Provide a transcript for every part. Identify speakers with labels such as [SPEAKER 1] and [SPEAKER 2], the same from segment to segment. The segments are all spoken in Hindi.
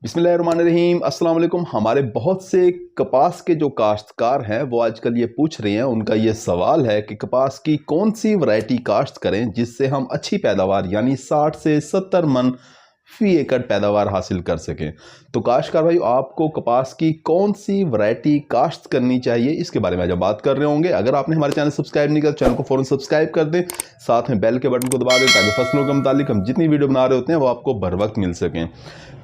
[SPEAKER 1] बिस्मिल्लाहिर्रहमानिर्रहीम अस्सलाम वालेकुम। हमारे बहुत से कपास के जो काश्तकार हैं वो आजकल ये पूछ रहे हैं, उनका ये सवाल है कि कपास की कौन सी वैरायटी काश्त करें जिससे हम अच्छी पैदावार यानी 60 से 70 मन फी एकड़ पैदावार हासिल कर सकें। तो काश्तकार भाई, आपको कपास की कौन सी वैरायटी काश्त करनी चाहिए इसके बारे में आज हम बात कर रहे होंगे। अगर आपने हमारे चैनल सब्सक्राइब नहीं किया, चैनल को फौरन सब्सक्राइब कर दें, साथ में बेल के बटन को दबा दें ताकि फसलों के मुतालिक हम जितनी वीडियो बना रहे होते हैं वो आपको बर वक्त मिल सकें।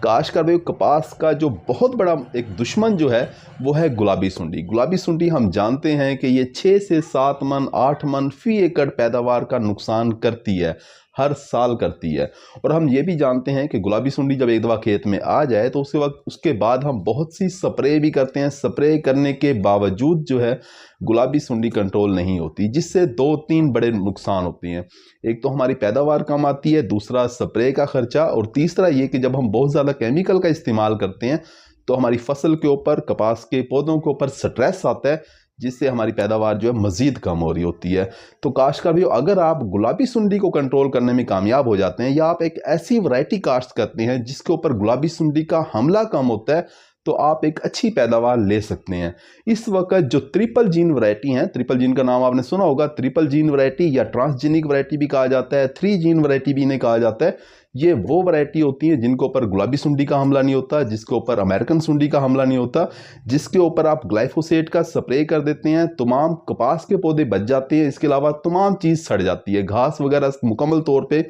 [SPEAKER 1] काश्तकार भाई, कपास का जो बहुत बड़ा एक दुश्मन जो है वो है गुलाबी सुंडी। गुलाबी सुंडी हम जानते हैं कि ये 6 से 7 मन 8 मन फी एकड़ पैदावार का नुकसान करती है, हर साल करती है। और हम ये भी जानते हैं कि गुलाबी सुंडी जब एक दफ़ा खेत में आ जाए तो उसके बाद हम बहुत सी स्प्रे भी करते हैं। स्प्रे करने के बावजूद जो है गुलाबी सुंडी कंट्रोल नहीं होती, जिससे 2-3 बड़े नुकसान होते हैं। एक तो हमारी पैदावार कम आती है, दूसरा स्प्रे का खर्चा, और तीसरा ये कि जब हम बहुत ज़्यादा केमिकल का इस्तेमाल करते हैं तो हमारी फसल के ऊपर, कपास के पौधों के ऊपर स्ट्रेस आता है, जिससे हमारी पैदावार जो है मज़ीद कम हो रही होती है। तो काश्तकार भाइयों, अगर आप गुलाबी सुंडी को कंट्रोल करने में कामयाब हो जाते हैं या आप एक ऐसी वैरायटी काश्त करते हैं जिसके ऊपर गुलाबी सुंडी का हमला कम होता है, तो आप एक अच्छी पैदावार ले सकते हैं। इस वक्त जो ट्रिपल जीन वैरायटी हैं, ट्रिपल जीन का नाम आपने सुना होगा, ट्रिपल जीन वैरायटी या ट्रांसजेनिक वैरायटी भी कहा जाता है, 3 जीन वैरायटी भी इन्हें कहा जाता है। ये वो वैरायटी होती है जिनके ऊपर गुलाबी सुंडी का हमला नहीं होता, जिसके ऊपर अमेरिकन सुंडी का हमला नहीं होता, जिसके ऊपर आप ग्लाइफोसेट का स्प्रे कर देते हैं, तमाम कपास के पौधे बच जाते हैं। इसके अलावा तमाम चीज़ सड़ जाती है, घास वगैरह मुकम्मल तौर पे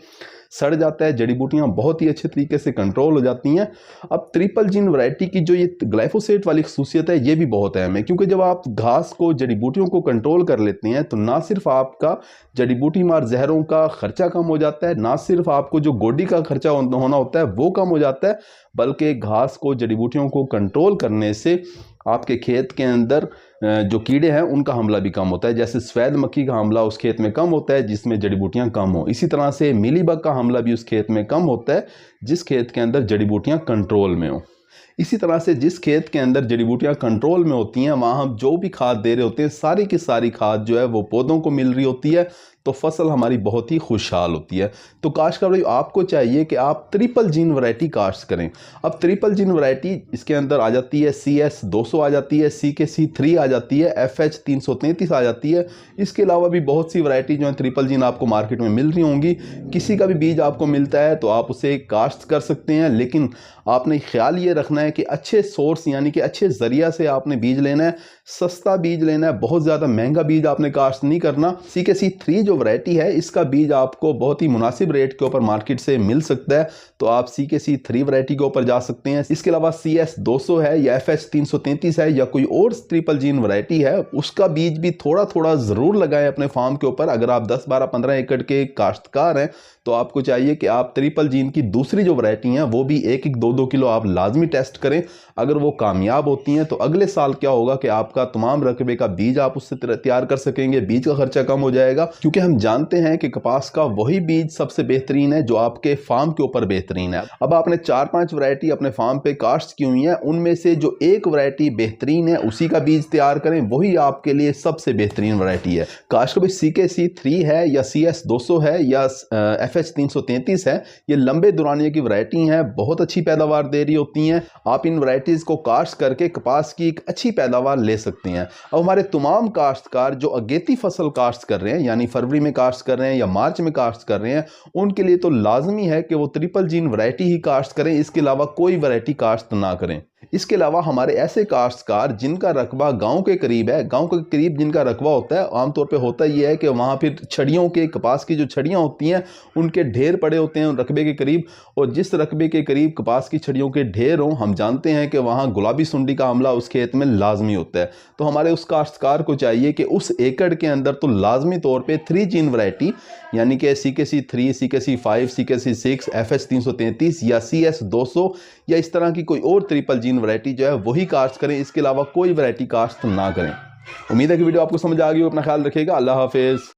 [SPEAKER 1] सड़ जाता है, जड़ी बूटियाँ बहुत ही अच्छे तरीके से कंट्रोल हो जाती हैं। अब ट्रिपल जीन वैरायटी की जो ये ग्लाइफोसेट वाली खसूसियत है ये भी बहुत अहम है, क्योंकि जब आप घास को, जड़ी बूटियों को कंट्रोल कर लेते हैं तो ना सिर्फ आपका जड़ी बूटी मार जहरों का खर्चा कम हो जाता है, ना सिर्फ आपको जो गोडी का खर्चा होना होता है वो कम हो जाता है, बल्कि घास को, जड़ी बूटियों को कंट्रोल करने से आपके खेत के अंदर जो कीड़े हैं उनका हमला भी कम होता है। जैसे सफ़ेद मक्खी का हमला उस खेत में कम होता है जिसमें जड़ी बूटियाँ कम हो, इसी तरह से मीलीबग का हमला भी उस खेत में कम होता है जिस खेत के अंदर जड़ी बूटियाँ कंट्रोल में हो। इसी तरह से जिस खेत के अंदर जड़ी बूटियाँ कंट्रोल में होती हैं वहाँ हम जो भी खाद दे रहे होते हैं, सारी की सारी खाद जो है वो पौधों को मिल रही होती है, तो फसल हमारी बहुत ही खुशहाल होती है। तो काश्तकार भाई, आपको चाहिए कि आप ट्रिपल जीन वैरायटी काश्त करें। अब ट्रिपल जीन वैरायटी इसके अंदर आ जाती है, CS 200 आ जाती है, CKC 3 आ जाती है, FH 333 आ जाती है। इसके अलावा भी बहुत सी वैरायटी जो है ट्रिपल जीन आपको मार्केट में मिल रही होंगी। किसी का भी बीज आपको मिलता है तो आप उसे काश्त कर सकते हैं, लेकिन आपने ख्याल ये रखना है कि अच्छे सोर्स यानी कि अच्छे ज़रिया से आपने बीज लेना है, सस्ता बीज लेना है, बहुत ज़्यादा महंगा बीज आपने काश्त नहीं करना। CKC 3 जो वैरायटी है इसका बीज आपको बहुत ही मुनासिब रेट के ऊपर मार्केट से मिल सकता है, तो आप CKC 3 वैरायटी के ऊपर जा सकते हैं। इसके अलावा CS 200 है या FH 333 है या कोई और ट्रिपल जीन वैरायटी है, उसका बीज भी थोड़ा थोड़ा ज़रूर लगाएं अपने फार्म के ऊपर। अगर आप 10, 12, 15 एकड़ के काश्तकार हैं तो आपको चाहिए कि आप ट्रिपल जीन की दूसरी जो वैरायटी हैं वो भी 1-1, 2-2 किलो आप लाजमी टेस्ट करें। अगर वो कामयाब होती हैं तो अगले साल क्या होगा कि आपका तमाम रकबे का बीज आप उससे तैयार कर सकेंगे, बीज का खर्चा कम हो जाएगा, क्योंकि हम जानते हैं कि कपास का वही बीज सबसे बेहतरीन है जो आपके फार्म के ऊपर बेहतरीन है। अब आपने 4-5 वैरायटी अपने फार्म पे काश्त की हुई है, उनमें से जो एक वैरायटी बेहतरीन है उसी का बीज तैयार करें, वही आपके लिए सबसे बेहतरीन वैरायटी है। काश्त कभी CKC 3 है या CS 200 है या FH 333 है, ये लंबे दुरानिये की वैरायटी हैं, बहुत अच्छी पैदावार दे रही होती हैं। आप इन वैरायटीज़ को काश्त करके कपास की एक अच्छी पैदावार ले सकते हैं। अब हमारे तमाम काश्तकार जो अगेती फसल काश्त कर रहे हैं, यानी फरवरी में काश्त कर रहे हैं या मार्च में काश्त कर रहे हैं, उनके लिए तो लाजमी है कि वो ट्रिपल जीन वैरायटी ही काश्त करें, इसके अलावा कोई वैरायटी काश्त ना करें। इसके अलावा हमारे ऐसे काश्तकार जिनका रकबा गांव के करीब है, गांव के करीब जिनका रकबा होता है, आमतौर पे होता यह है कि वहाँ फिर छड़ियों के, कपास की जो छड़ियाँ होती हैं उनके ढेर पड़े होते हैं उन रकबे के करीब, और जिस रकबे के करीब कपास की छड़ियों के ढेर हों, हम जानते हैं कि वहाँ गुलाबी सुंडी का हमला उस खेत में लाजमी होता है। तो हमारे उस काश्तकार को चाहिए कि उस एकड़ के अंदर तो लाजमी तौर पर 3 जीन वैरायटी यानी कि CKC 3, CKC 5, CKC 6, FH 333 या CS 200 या इस तरह की कोई और ट्रिपल जीन वैरायटी जो है वही काश्त करें, इसके अलावा कोई वैरायटी काश्त ना करें। उम्मीद है कि वीडियो आपको समझ आ गई हो। अपना ख्याल रखिएगा। अल्लाह हाफिज़।